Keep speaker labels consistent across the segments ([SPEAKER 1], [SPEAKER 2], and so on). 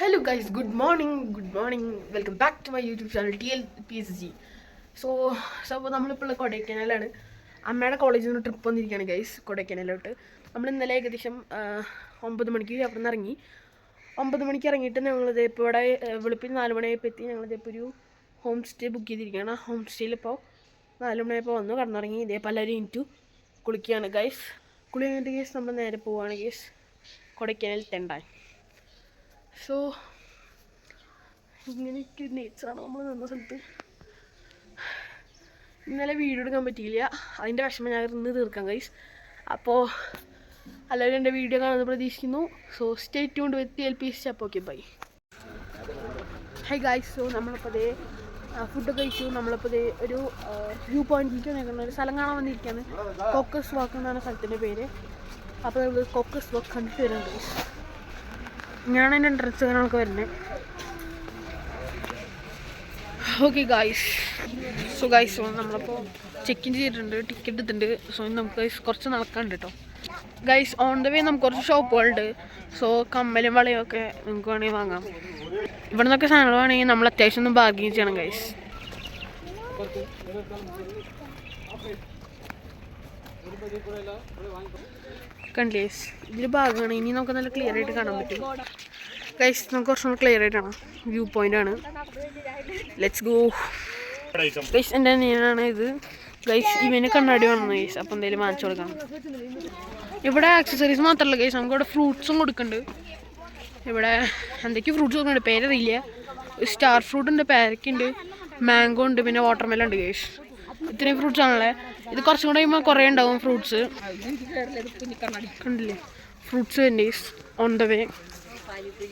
[SPEAKER 1] Hello guys, good morning, welcome back to my YouTube channel TLPSG. അപ്പോൾ നമ്മളിപ്പോൾ ഉള്ള കൊടൈക്കനാലാണ്. അമ്മയുടെ കോളേജിൽ നിന്ന് ട്രിപ്പ് വന്നിരിക്കുകയാണ് ഗൈസ് കൊടൈക്കനാലോട്ട്. നമ്മൾ ഇന്നലെ ഏകദേശം 9 മണിക്ക് അവിടെ നിന്ന് ഇറങ്ങി. 9 മണിക്ക് ഇറങ്ങിയിട്ട് ഞങ്ങളിത് ഇപ്പോൾ ഇവിടെ വെളുപ്പിന് 4 മണിയായപ്പോൾ എത്തി. ഞങ്ങളിതിപ്പോൾ ഒരു ഹോം സ്റ്റേ ബുക്ക് ചെയ്തിരിക്കുകയാണ്. ഹോം സ്റ്റേയിൽ ഇപ്പോൾ 4 മണിയായപ്പോൾ വന്നു കടന്നിറങ്ങി. ഇതേ പലരും ഇൻറ്റു കുളിക്കുകയാണ് ഗൈസ്. കുളി കഴിഞ്ഞിട്ട് ഗൈസ് നമ്മൾ നേരെ പോവുകയാണ് ഗൈസ് കൊടൈക്കനാൽ തെണ്ടാൻ. സോ ഇങ്ങനെയൊക്കെ നേച്ചറാണ് നമ്മൾ നിന്ന സ്ഥലത്ത്. ഇന്നലെ വീഡിയോ എടുക്കാൻ പറ്റിയില്ല, അതിൻ്റെ വിഷമം ഞാൻ ഇന്ന് തീർക്കാം ഗൈസ്. അപ്പോൾ എല്ലാവരും എൻ്റെ വീഡിയോ കാണുന്നത് പ്രതീക്ഷിക്കുന്നു. സോ സ്റ്റേ ട്യൂൺഡ് വിത്ത് TLPSG. അപ്പോൾ okay bye. High guys, so നമ്മളിപ്പോൾ അതേ ഫുഡൊക്കെ കഴിച്ചു. നമ്മളിപ്പോൾ അതേ ഒരു വ്യൂ പോയിന്റിലേക്ക് വന്നിരിക്കുന്ന ഒരു സ്ഥലം കാണാൻ വന്നിരിക്കുകയാണ്. കോക്കസ് വാക്ക് എന്നാണ് സ്ഥലത്തിൻ്റെ പേര്. അപ്പോൾ നമ്മൾ കോക്കസ് വാക്ക് കണ്ടിട്ട് വരുന്നുണ്ട് ഗൈസ്. ഞാനാണ് എൻ്റെ എൻട്രൻസ് കാണാനൊക്കെ വരുന്നത്. ഓക്കെ ഗൈസ്, സോ നമ്മളിപ്പോൾ ചെക്ക് ഇൻ ചെയ്തിട്ടുണ്ട്, ടിക്കറ്റ് എടുത്തിട്ടുണ്ട്. സോ നമുക്ക് ഗൈസ് കുറച്ച് നടക്കാനുണ്ട് കേട്ടോ ഗൈസ്. ഓൺ ദ വേ നമുക്ക് കുറച്ച് ഷോപ്പുകളുണ്ട്. സോ കമ്മലും വളയും ഒക്കെ നമുക്ക് വേണമെങ്കിൽ വാങ്ങാം. ഇവിടെ നിന്നൊക്കെ സാധനങ്ങൾ വേണമെങ്കിൽ നമ്മൾ അത്യാവശ്യം ഒന്ന് ബാർഗെയിൻ ചെയ്യണം ഗൈസ്. കണ്ടില്ലേ ഇതിൽ ഭാഗമാണ്. ഇനി നമുക്ക് നല്ല ക്ലിയർ ആയിട്ട് കാണാൻ പറ്റും ഗൈസ്. നമുക്ക് കുറച്ചുകൂടെ ക്ലിയർ ആയിട്ട് കാണാം. വ്യൂ പോയിന്റ് ആണ്. Let's go guys. എൻ്റെ അനിയനാണ് ഇത് ഗൈസ്. ഇവന് കണ്ണാടി വന്നു ഗൈസ്. അപ്പോൾ എന്തെങ്കിലും വാങ്ങിച്ചു കൊടുക്കണം. ഇവിടെ ആക്സസറീസ് മാത്രമല്ല ഗൈസ്, നമുക്ക് ഇവിടെ ഫ്രൂട്ട്സും കൊടുക്കുന്നുണ്ട്. ഇവിടെ എന്തൊക്കെയോ ഫ്രൂട്ട്സ് കൊടുക്കുന്നുണ്ട്, പേരറിയില്ല. സ്റ്റാർ ഫ്രൂട്ട് ഉണ്ട്, പേരക്കുണ്ട്, മാംഗോ ഉണ്ട്, പിന്നെ വാട്ടർമെലൺ ഉണ്ട് ഗൈസ്. ഇത്രയും ഫ്രൂട്ട്സ് ആണല്ലേ. ഇത് കുറച്ചും കൂടെ കഴിയുമ്പോൾ കുറേ ഉണ്ടാവും ഫ്രൂട്ട്സ്. കണ്ടില്ലേ ഫ്രൂട്ട്സ് തന്നെ ഓൺ ദ വേ.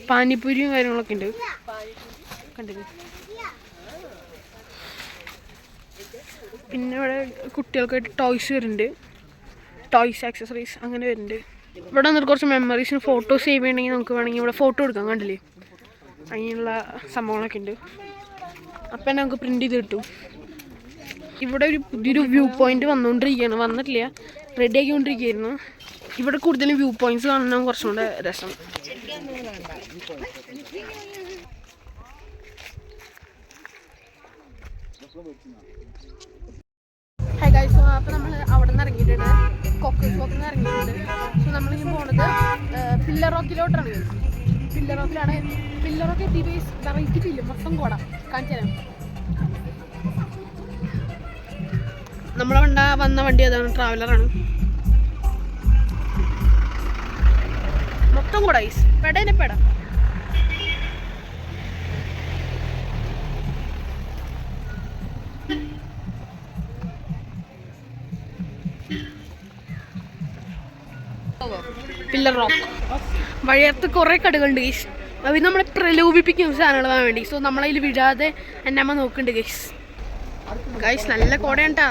[SPEAKER 1] പാനിപ്പൂരിയും കാര്യങ്ങളൊക്കെ ഉണ്ട്, കണ്ടില്ലേ. പിന്നെ ഇവിടെ കുട്ടികൾക്കായിട്ട് ടോയ്സ് വരുന്നുണ്ട്, ടോയ്സ് ആക്സസറീസ് അങ്ങനെ വരുന്നുണ്ട്. ഇവിടെ വന്നിട്ട് കുറച്ച് മെമ്മറീസിന് ഫോട്ടോ സേവ് ചെയ്യണമെങ്കിൽ നമുക്ക് വേണമെങ്കിൽ ഇവിടെ ഫോട്ടോ എടുക്കാം. കണ്ടില്ലേ അങ്ങനെയുള്ള സംഭവങ്ങളൊക്കെ ഉണ്ട്. അപ്പം നമുക്ക് പ്രിൻ്റ് ചെയ്ത് കിട്ടും. ഇവിടെ ഒരു പുതിയൊരു വ്യൂ പോയിന്റ് വന്നിട്ടില്ല, റെഡി ആക്കിക്കൊണ്ടിരിക്കുകയായിരുന്നു. ഇവിടെ കൂടുതലും വ്യൂ പോയിന്റ്സ് കാണാൻ കുറച്ചും കൂടെ രസം. ഹായ് ഗൈസ്, അപ്പോൾ നമ്മൾ അവിടെ നിന്ന് ഇറങ്ങിയിട്ടുണ്ട്, കോക്കസ് വാക്കിൽ നിന്ന് ഇറങ്ങിയിട്ടുണ്ട്. സോ നമ്മളിനി പോണത് പില്ലർ റോക്കിലോട്ടാണ്. പില്ലർ റോക്കിലാണ്. പില്ലർ റോക്ക് എത്തി ബേസ് വെറൈറ്റി ഫില്ല് മൊത്തം കൂടാ കാണിച്ചു തരാം. നമ്മളെ വന്ന വണ്ടി അതാണ്, ട്രാവലറാണ്. മൊത്തം കൂടെ ഐസ് പെടേനെ പെട. പില്ലർ റോക്ക് വഴിയത്ത് കുറേ കടകളുണ്ട് ഗൈസ്. അവർ നമ്മളെ പ്രലോഭിപ്പിക്കും സാധനങ്ങൾ വാങ്ങാൻ വേണ്ടി. സോ നമ്മളതിൽ വിടാതെ എൻ്റെ അമ്മ നോക്കുന്നുണ്ട് ഗൈസ്. ഗൈസ് നല്ല കോടയാണ് കേട്ടോ,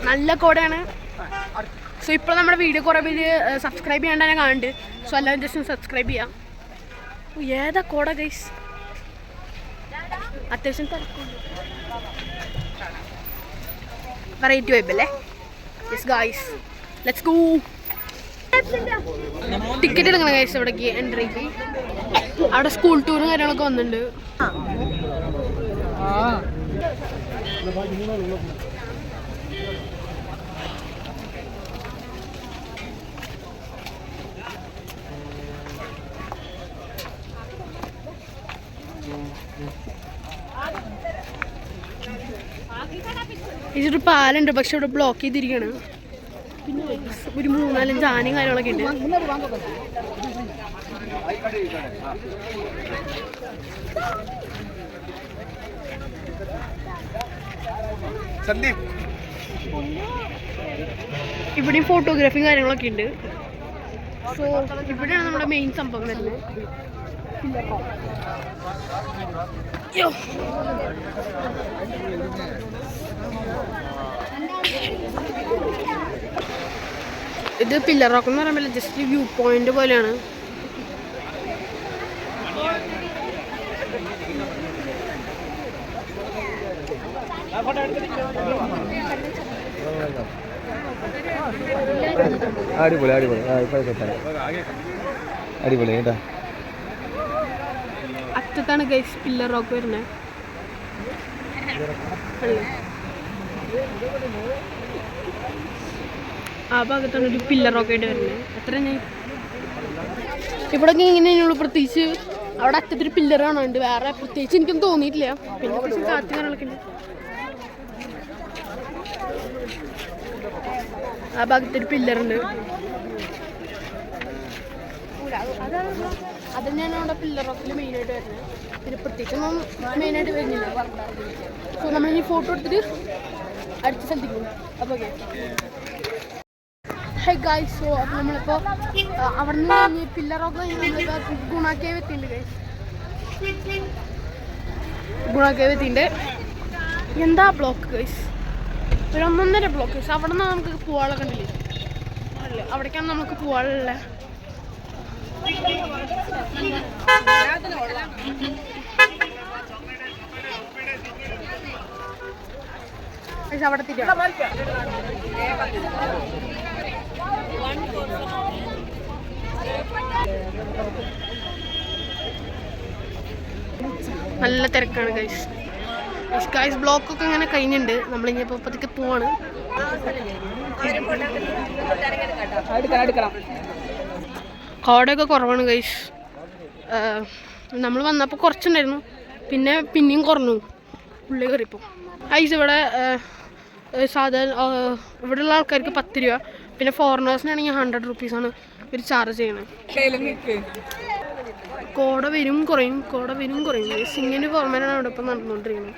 [SPEAKER 1] നല്ല കോടയാണ്. സോ ഇപ്പോൾ നമ്മുടെ വീഡിയോ കുറേ പേര് സബ്സ്ക്രൈബ് ചെയ്യാണ്ട് തന്നെ കാണുന്നുണ്ട്. സോ എല്ലാവരും ജസ്റ്റ് ഒന്ന് സബ്സ്ക്രൈബ് ചെയ്യാം. ഏതാ കോട ഗൈസ്, അത്യാവശ്യം വെറൈറ്റി വൈബല്ലേ. Yes guys, let's go. Ticket എടുക്കണം ഗൈസ് ഇവിടേക്ക് എൻട്രിക്ക്. അവിടെ സ്കൂൾ ടൂറും കാര്യങ്ങളൊക്കെ വന്നിട്ടുണ്ട്. ഇതൊരു പാലുണ്ട്, പക്ഷെ ഇവിടെ ബ്ലോക്ക് ചെയ്തിരിക്കുകയാണ്. പിന്നെ ഒരു 3-4 ആനയും കാര്യങ്ങളൊക്കെ ഉണ്ട്. ഇവിടെയും ഫോട്ടോഗ്രാഫിയും കാര്യങ്ങളൊക്കെ ഉണ്ട്. സോ ഇവിടെയാണ് നമ്മുടെ മെയിൻ സംഭവം വരുന്നത്. ഇത് പില്ലർ റോക്ക് എന്ന് പറയുമ്പോൾ ജസ്റ്റ് വ്യൂ പോയിന്റ് പോലെയാണ്.
[SPEAKER 2] അടിപൊളി അടിപൊളി അടിപൊളി കേട്ടാ.
[SPEAKER 1] അറ്റത്താണ് ഗൈസ് പില്ലർ റോക്ക് വരുന്നത്. ആ ഭാഗത്താണ് ഒരു പില്ലർ റോക്ക് ആയിട്ട് വരുന്നത്. എത്ര ഞാൻ ഇവിടെ ഇങ്ങനെയുള്ള പ്രത്യേകിച്ച് അവിടെ അറ്റത്തൊരു പില്ലർ കാണാനുണ്ട്. വേറെ പ്രത്യേകിച്ച് എനിക്കൊന്നും തോന്നിയിട്ടില്ല. പിന്നെ കുറച്ച് കാറ്റ് കാണാനൊക്കെ ഉണ്ട്. ആ ഭാഗത്തൊരു പില്ലറുണ്ട്. അത് തന്നെയാണ് അവിടെ പില്ലർ റോക്കിൽ മെയിനായിട്ട് വരുന്നത്. പിന്നെ പ്രത്യേകിച്ചൊന്നും മെയിനായിട്ട് വരുന്നില്ല. സോ നമ്മളിനി ഫോട്ടോ എടുത്തിട്ട് അടുത്ത സ്ഥലത്തേക്ക് പോകും. അപ്പോൾ ഓക്കെ ഹൈ ഗൈസ്. സോ അപ്പോൾ നമ്മളിപ്പോൾ അവിടെ നിന്ന് കഴിഞ്ഞ് പില്ലർ റോക്ക് നമ്മളിപ്പോൾ ഗുണ കേവ് എത്തിയിട്ടുണ്ട് ഗൈസ്. ഗുണ കേവ് എത്തിയിട്ടുണ്ട്. എന്താ ബ്ലോക്ക് ഗൈസ്, ഒരു 1.5 ബ്ലോക്ക് ഗൈസ്. അവിടെ നിന്ന് നമുക്ക് പോവാളെ കണ്ടില്ലേ, അല്ലേ അവിടേക്കാണ് നമുക്ക് പോവാനുള്ള. അവിടെ നല്ല തിരക്കാണ് ഗൈസ്. ഗൈസ് ബ്ലോക്കൊക്കെ ഇങ്ങനെ കഴിഞ്ഞിട്ടുണ്ട്. നമ്മളിപ്പോൾ പതുക്കെ പോവാണ്. കോടയൊക്കെ കുറവാണ് ഗൈസ്. നമ്മൾ വന്നപ്പോൾ കുറച്ചുണ്ടായിരുന്നു, പിന്നെയും കുറഞ്ഞു ഉള്ളിൽ കയറിയപ്പോൾ. ഗൈസ് ഇവിടെ സാധാരണ ഇവിടെയുള്ള ആൾക്കാർക്ക് 10 രൂപ, പിന്നെ ഫോറിനേഴ്സിനാണെങ്കിൽ 100 റുപ്പീസാണ് ഇവർ ചാർജ് ചെയ്യണത്. കോട വരും കുറയും ഗൈസ്. ഇങ്ങനെ ഫോർമാനാണ് അവിടെ ഇപ്പം നടന്നുകൊണ്ടിരിക്കുന്നത്.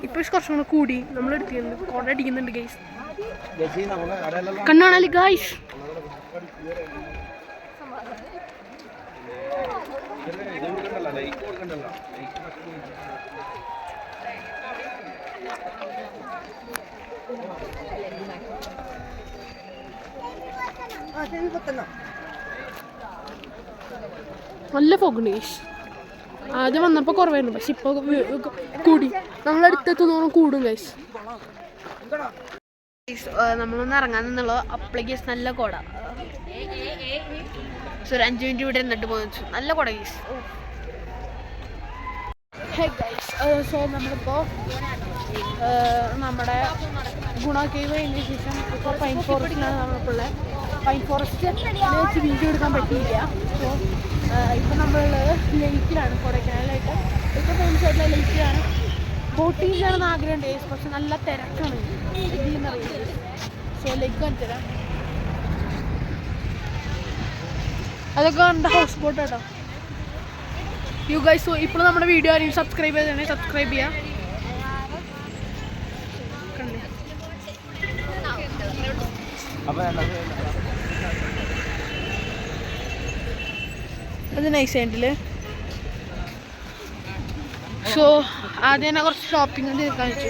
[SPEAKER 1] ഇപ്പൊ കുറച്ചും കൂടെ കൂടി നമ്മൾ എടുക്കുന്നുണ്ട്. കോട അടിക്കുന്നുണ്ട് ഗൈസ്. കണ്ണാണല്ലേ ഗൈസ്. നല്ല ഫോഗുണ്ട് ഗൈസ്. ആദ്യം വന്നപ്പോൾ കുറവായിരുന്നു, പക്ഷെ ഇപ്പോൾ കൂടി. നമ്മളടുത്തെത്തുന്നോളം കൂടും ഗൈസ്. നമ്മളൊന്ന് ഇറങ്ങാൻ നിന്നുള്ള അപ്ലിക്കേഷൻ നല്ല കോട. സോ ഒരു 5 മിനിറ്റ് ഇവിടെ ഇരുന്നിട്ട് പോയി. നല്ല കോട ഗൈസ്. സോ നമ്മളിപ്പോൾ നമ്മുടെ ഗുണ കേവ് കഴിഞ്ഞ ശേഷം ഇപ്പോൾ പൈൻ ഫോറസ്റ്റിലാണ് നമ്മളിപ്പോൾ ഉള്ളത്. പൈൻ ഫോറസ്റ്റ് വെച്ച് വീഡിയോ എടുക്കാൻ പറ്റിയില്ല. സോ ഇപ്പോൾ നമ്മളുള്ളത് ലേക്കിലാണ്, കൊടൈക്കനാലായിട്ട് ഇപ്പോൾ ഫേമസ് ആയിട്ടുള്ള ലേക്കിലാണ്. ബോട്ടിംഗ് ചെയ്യണമെന്ന് ആഗ്രഹമുണ്ട്, പക്ഷെ നല്ല തിരക്കാണ് ഇതിലെന്ന് അറിയുന്നത്. സോ ലേക്ക് കാണിച്ചു തരാം. അതൊക്കെ എൻ്റെ ഹൗസ് ബോട്ട് കേട്ടോ യു ഗൈസ്. സോ ഇപ്പോൾ നമ്മുടെ വീഡിയോ ആരെങ്കിലും സബ്സ്ക്രൈബ് ചെയ്തേ സബ്സ്ക്രൈബ് ചെയ്യാം. അത് നൈസ് ആയിട്ടില്ലേ. സോ ആദ്യം തന്നെ കുറച്ച് ഷോപ്പിംഗ് തീർക്കാൻ വെച്ചു.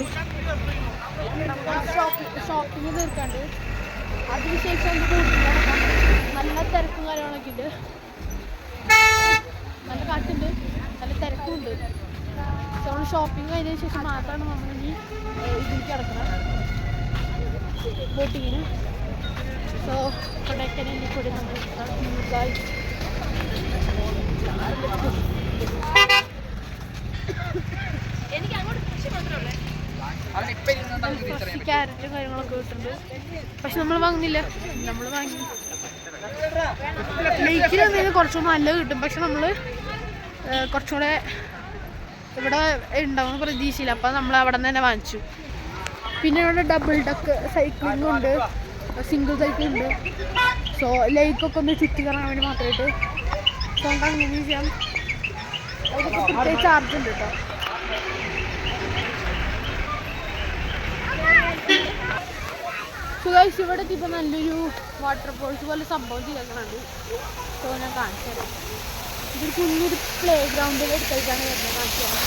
[SPEAKER 1] ഷോപ്പിംഗ് തീർക്കാണ്ട് അതിനുശേഷം നല്ല തിരക്കും കാര്യങ്ങളൊക്കെ ഉണ്ട്. നല്ല കാറ്റുണ്ട്, നല്ല തിരക്കുണ്ട്. സോ നമ്മൾ ഷോപ്പിംഗ് കഴിഞ്ഞതിന് ശേഷം മാത്രമാണ് നമ്മളിനി ഇതിലേക്ക് കിടക്കണം ബോട്ടിങ്ങിന്. സോ കൊടൈക്കനാലിൽ കൂടി നമ്മൾ ക്യാരറ്റും കാര്യങ്ങളൊക്കെ കിട്ടുന്നുണ്ട്, പക്ഷെ നമ്മൾ വാങ്ങുന്നില്ല. നമ്മൾ വാങ്ങി ലേക്കിൽ എന്തെങ്കിലും കുറച്ചുകൂടെ നല്ലത് കിട്ടും, പക്ഷെ നമ്മൾ കുറച്ചുകൂടെ ഇവിടെ ഉണ്ടാവുന്ന പ്രതീക്ഷയില്ല. അപ്പം നമ്മൾ അവിടെ നിന്ന് തന്നെ വാങ്ങിച്ചു. പിന്നെ ഇവിടെ ഡബിൾ ഡക്ക് സൈക്ലിങ്ങും ഉണ്ട്, സിംഗിൾ സൈക്കിളുണ്ട്. സോ ലേക്കൊക്കെ ഒന്ന് ചുറ്റി കറങ്ങാൻ വേണ്ടി മാത്രമായിട്ട്. സോ നമുക്ക് അങ്ങനെ ചെയ്യാം. അതിനൊക്കെ പ്രത്യേക ചാർജ് ഉണ്ട് കേട്ടോ. സോ ഗൈസ് ഇവിടെ എത്തിയപ്പോൾ നല്ലൊരു വാട്ടർഫോൾസ് പോലെ സംഭവം ചെയ്തേക്കുന്നുണ്ട്. സോ ഞാൻ കാണിച്ചു തരാം. ഇതൊരു കുഞ്ഞൊരു പ്ലേ ഗ്രൗണ്ടിൽ എടുത്തേക്കാണ് വരുന്നത്. കാണിച്ചു തരാം.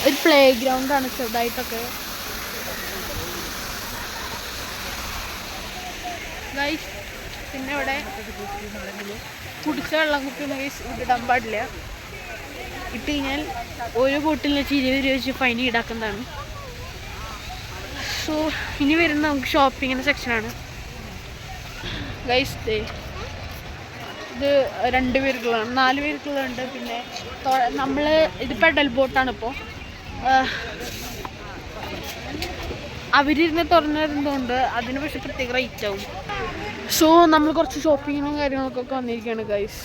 [SPEAKER 1] ഒരു പ്ലേ ഗ്രൗണ്ടാണ് ചെറുതായിട്ടൊക്കെ ഗൈസ്. പിന്നെ ഇവിടെ കുടിച്ച വെള്ളം കുപ്പികൾ ഗൈസ് ഇടാൻ പാടില്ല. ഇട്ട് കഴിഞ്ഞാൽ ഓരോ ബോട്ടിൽ വെച്ച് 20 രൂപ വെച്ച് ഫൈൻ ഈടാക്കുന്നതാണ്. സോ ഇനി വരുന്ന നമുക്ക് ഷോപ്പിങ്ങിൻ്റെ സെക്ഷനാണ് ഗൈസ്. ഇത് 2 പേർക്കുള്ളതാണ്, 4 പേർക്കുള്ളുണ്ട്. പിന്നെ നമ്മൾ ഇത് പെഡൽ ബോട്ടാണ്. ഇപ്പോൾ അവരിരുന്ന് തുറന്നു തരുന്നതുകൊണ്ട് അതിന് പക്ഷേ പ്രത്യേക റേറ്റ് ആവും. സോ നമ്മൾ കുറച്ച് ഷോപ്പിങ്ങിനും കാര്യങ്ങൾക്കൊക്കെ വന്നിരിക്കുകയാണ് ഗൈസ്.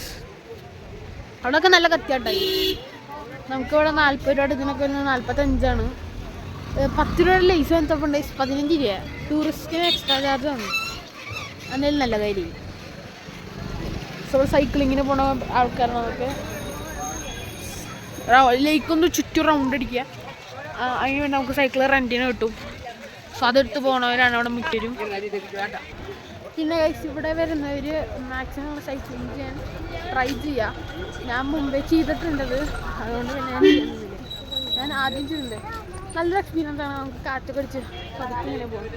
[SPEAKER 1] അവിടെയൊക്കെ നല്ല കത്തിയാട്ടായി. നമുക്കിവിടെ 40 രൂപ ഇതിനൊക്കെ 45 10 രൂപയുടെ ലേസ് വന്നപ്പോണ്ട് 15 രൂപ. ടൂറിസ്റ്റിന് എക്സ്ട്രാ ചാർജ് ആണ്. അതിൽ നല്ല കാര്യം. സോ സൈക്ലിങ്ങിന് പോണ ആൾക്കാരാണ്. നമുക്ക് ലേക്കൊന്ന് ചുറ്റും റൗണ്ട് അടിക്കുക. അതിന് വേണ്ടി നമുക്ക് സൈക്കിൾ റെൻറ്റിന് കിട്ടും. സോ അതെടുത്ത് പോകണവരാണ് അവിടെ മിക്കരും. പിന്നെ ഗൈസ് ഇവിടെ വരുന്നവർ മാക്സിമം സൈക്ലിങ് ചെയ്യാൻ ട്രൈ ചെയ്യുക. ഞാൻ മുമ്പേ ചെയ്തിട്ടുണ്ടത്, അതുകൊണ്ട് പിന്നെ ഞാൻ ചെയ്യുന്നില്ല. ഞാൻ ആദ്യം ചെയ്തിട്ടുണ്ട്. നല്ലൊരു എക്സ്പീരിയൻസ് ആണ്. നമുക്ക് കാറ്റ് പഠിച്ച് പതുക്കെ ഇങ്ങനെ പോകും.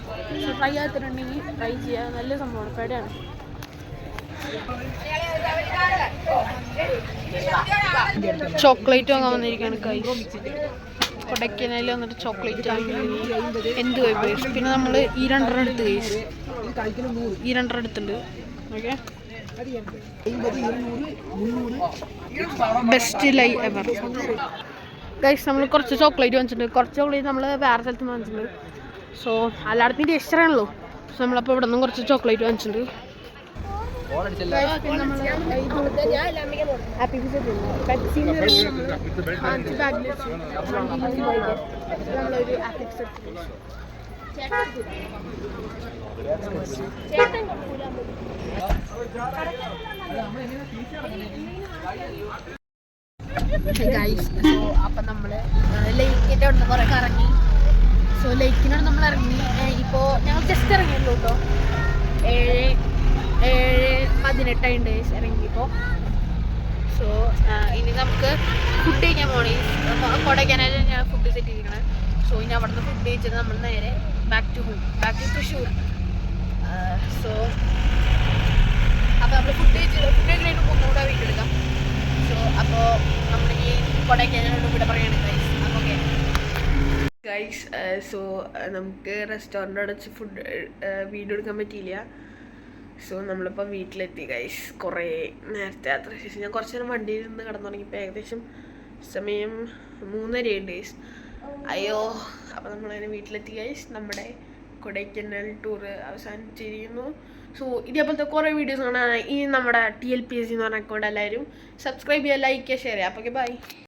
[SPEAKER 1] സോ ട്രൈ ചെയ്യാത്തിട്ടുണ്ടെങ്കിൽ ട്രൈ ചെയ്യുക. നല്ല സംഭവമാണ്. പേടിയാണ്. ചോക്ലേറ്റ് വാങ്ങാൻ വന്നിരിക്കുകയാണ് കൈ. കൊടൈക്കനാലിൽ വന്നിട്ട് ചോക്ലേറ്റ് എന്ത് പോയി. പിന്നെ നമ്മൾ ഈ 2 എടുത്ത് കൈസ്. ഈ 2 എടുത്തുണ്ട്. ഓക്കെ, ബെസ്റ്റ് ലൈ എവർ ഗൈസ്. നമ്മൾ കുറച്ച് ചോക്ലേറ്റ് വാങ്ങിച്ചിട്ടുണ്ട്. കുറച്ച് ചോക്ലേറ്റ് നമ്മൾ വേറെ സ്ഥലത്ത് വാങ്ങിച്ചിട്ടുണ്ട്. സോ എല്ലായിടത്തും ടേസ്റ്റ് അറിയണല്ലോ. സോ നമ്മളപ്പോൾ ഇവിടെ നിന്നും കുറച്ച് ചോക്ലേറ്റ് വാങ്ങിച്ചിട്ടുണ്ട്. ഗൈസ്, സോ അപ്പം നമ്മൾ ലേക്കിൻ്റെ അവിടെ നിന്ന് കുറേ കറങ്ങി. സോ ലേക്കിനോട് നമ്മൾ ഇറങ്ങി. ഇപ്പോൾ ഞങ്ങൾ ജസ്റ്റ് ഇറങ്ങിയുള്ളൂ കേട്ടോ. 7:18 ഇറങ്ങിയപ്പോൾ. സോ ഇനി നമുക്ക് ഫുഡ് കഴിക്കാൻ പോകണേ. കൊടൈക്കനാലിൽ ഞാൻ ഫുഡ് സെറ്റ് ചെയ്തിരിക്കണേ. സോ ഇനി അവിടെ നിന്ന് ഫുഡ് കഴിച്ചിട്ട് നമ്മൾ നേരെ ബാക്ക് ടു തൃശ്ശൂർ. സോ അപ്പോൾ നമ്മൾ ഫുഡ് കഴിച്ചിട്ട് ഒന്നുകൂടെ വീട്ടിൽ എടുക്കാം. സോ അപ്പോൾ നമ്മൾ ഈ കൊടൈക്കനാലോട് ഇവിടെ പറയുകയാണ് ഗൈസ്. അപ്പോൾ ഓക്കെ ഗൈസ്, സോ നമുക്ക് റെസ്റ്റോറൻറ്റ് അടച്ച് ഫുഡ് വീഡിയോ എടുക്കാൻ പറ്റിയില്ല. സോ നമ്മളിപ്പോൾ വീട്ടിലെത്തി ഗൈസ്. കുറേ നേരത്തെ യാത്ര ശേഷം ഞാൻ കുറച്ച് നേരം വണ്ടിയിൽ നിന്ന് കിടന്നു തുടങ്ങിയപ്പോൾ ഏകദേശം സമയം 3:30 ഗൈസ്. അയ്യോ, അപ്പോൾ നമ്മളതിന് വീട്ടിലെത്തി ഗൈസ്. നമ്മുടെ കൊടൈക്കനാൽ ടൂറ് അവസാനിച്ചിരിക്കുന്നു. സോ ഇതേപോലത്തെ കുറേ വീഡിയോസ് കാണാൻ ഈ നമ്മുടെ TLPSC എന്ന് പറഞ്ഞ അക്കൗണ്ട് എല്ലാവരും സബ്സ്ക്രൈബ് ചെയ്യുക, ലൈക്ക് ചെയ്യുക, ഷെയർ ചെയ്യുക. അപ്പോൾ ഓക്കെ, ബൈ.